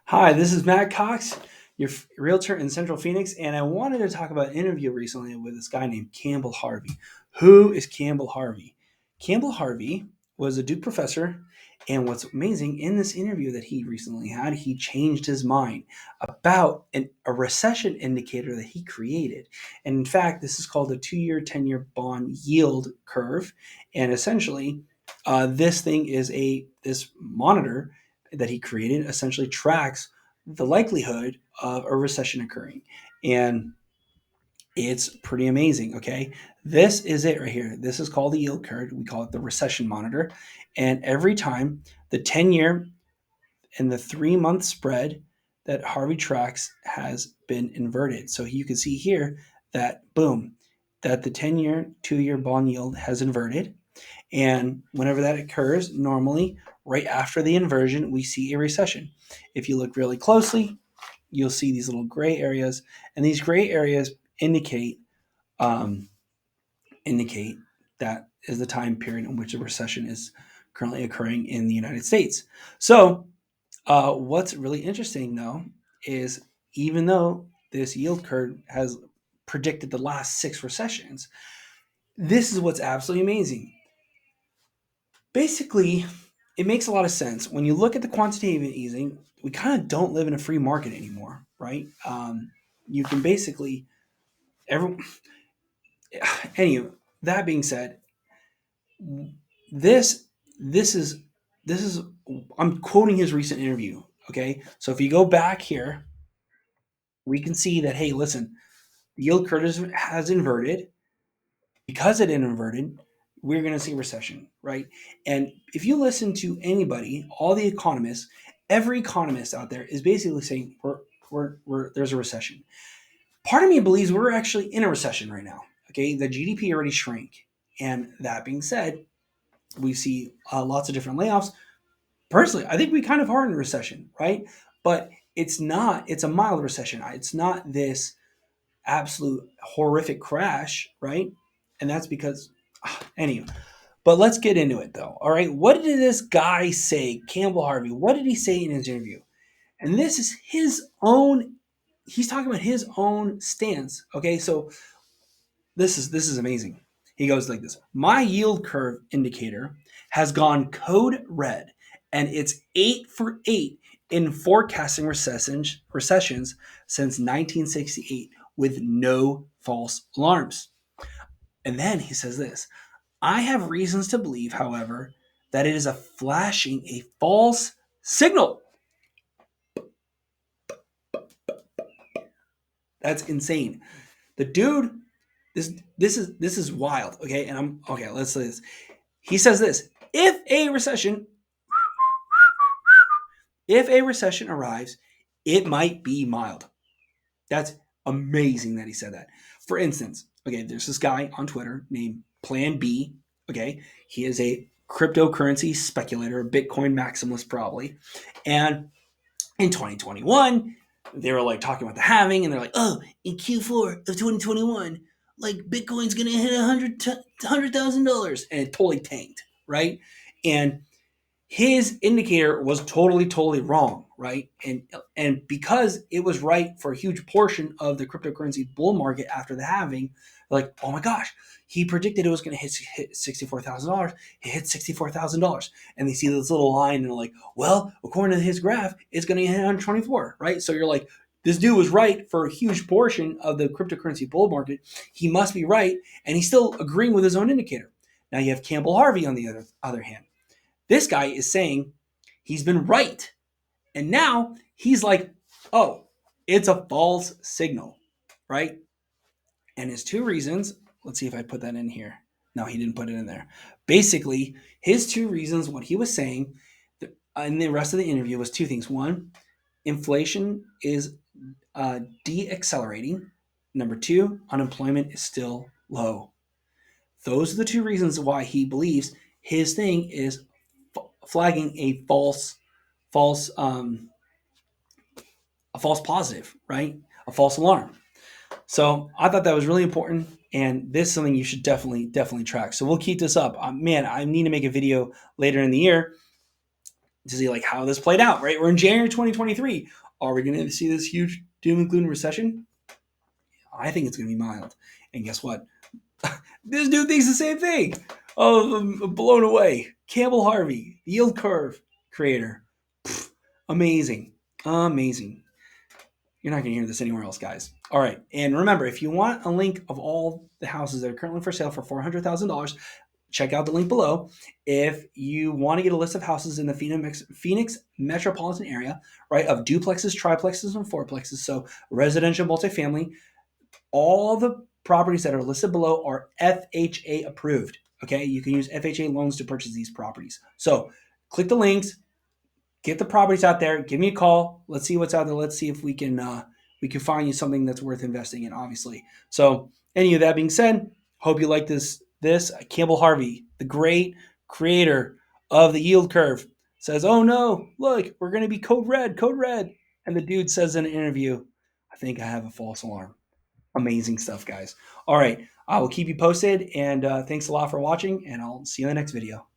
Hi, this is Matt Cox, your realtor in Central Phoenix, and I wanted to talk about an interview recently with this guy named Campbell Harvey. Who is Campbell Harvey? Campbell Harvey was a Duke professor, and what's amazing in this interview that he recently had, he changed his mind about a recession indicator that he created. And in fact, this is called a 2-year, 10-year bond yield curve, and essentially, this thing is this monitor that he created essentially tracks the likelihood of a recession occurring. And it's pretty amazing. Okay. This is it right here. This is called the yield curve. We call it the recession monitor. And every time the 10-year and the 3-month spread that Harvey tracks has been inverted. So you can see here that boom, that the 10-year, 2-year bond yield has inverted. And whenever that occurs, normally right after the inversion, we see a recession. If you look really closely, you'll see these little gray areas, and these gray areas um, indicate that is the time period in which a recession is currently occurring in the United States. So, what's really interesting though is even though this yield curve has predicted the last 6 recessions, this is what's absolutely amazing. Basically, it makes a lot of sense. When you look at the quantitative easing, we kind of don't live in a free market anymore, right? You can basically every anyway. That being said, this this is this is I'm quoting his recent interview. Okay, so if you go back here, we can see that hey, listen, the yield curve has inverted. Because it inverted, we're going to see recession, right? And if you listen to anybody, all the economists, every economist out there is basically saying there's a recession. Part of me believes we're actually in a recession right now. Okay, the GDP already shrank, and that being said, we see lots of different layoffs. Personally, I think we kind of are in a recession, right? But it's not. It's a mild recession. It's not this absolute horrific crash, right? And that's because, anyway. But let's get into it though. All right. What did this guy say, Campbell Harvey? What did he say in his interview? And this is his own, he's talking about his own stance. Okay. So this is amazing. He goes like this. My yield curve indicator has gone code red and it's 8 for 8 in forecasting recessions since 1968 with no false alarms. And then he says this. I have reasons to believe, however, that it is a flashing a false signal. That's insane. The dude, this is wild. Okay, and I'm okay. Let's say this. He says this: if a recession arrives, it might be mild. That's amazing that he said that. For instance, okay, there's this guy on Twitter named Plan B. Okay, he is a cryptocurrency speculator, Bitcoin maximalist probably, and in 2021 they were like talking about the halving, and they're like, oh, in Q4 of 2021, like Bitcoin's gonna hit $100,000, and it totally tanked, right? And his indicator was totally wrong, right? And because it was right for a huge portion of the cryptocurrency bull market after the halving, like, oh my gosh, he predicted it was going to hit $64,000. It hit $64,000, and they see this little line, and they're like, well, according to his graph, it's going to hit 124, right? So you're like, this dude was right for a huge portion of the cryptocurrency bull market. He must be right, and he's still agreeing with his own indicator. Now you have Campbell Harvey on the other hand. This guy is saying he's been right. And now he's like, oh, it's a false signal, right? And his two reasons, let's see if I put that in here. No, he didn't put it in there. Basically, his two reasons, what he was saying in the rest of the interview was two things. One, inflation is deaccelerating. Number two, unemployment is still low. Those are the two reasons why he believes his thing is flagging false a false positive, right? A false alarm. So I thought that was really important, and this is something you should definitely track. So we'll keep this up. Man, I need to make a video later in the year to see like how this played out. Right, we're in January 2023. Are we going to see this huge doom and gloom recession? I think it's going to be mild. And guess what? This dude thinks the same thing. Oh, I'm blown away. Campbell Harvey, yield curve creator. Pfft, amazing. Amazing. You're not going to hear this anywhere else, guys. All right. And remember, if you want a link of all the houses that are currently for sale for $400,000, check out the link below. If you want to get a list of houses in the Phoenix metropolitan area, right, of duplexes, triplexes, and fourplexes, so residential multifamily, all the properties that are listed below are FHA approved. Okay, you can use FHA loans to purchase these properties. So click the links, get the properties out there. Give me a call. Let's see what's out there. Let's see if we can find you something that's worth investing in. Obviously. So, any of that being said, hope you like this. Campbell Harvey, the great creator of the yield curve, says, "Oh no, look, we're going to be code red, code red." And the dude says in an interview, "I think I have a false alarm." Amazing stuff, guys. All right, I will keep you posted, and thanks a lot for watching, and I'll see you in the next video.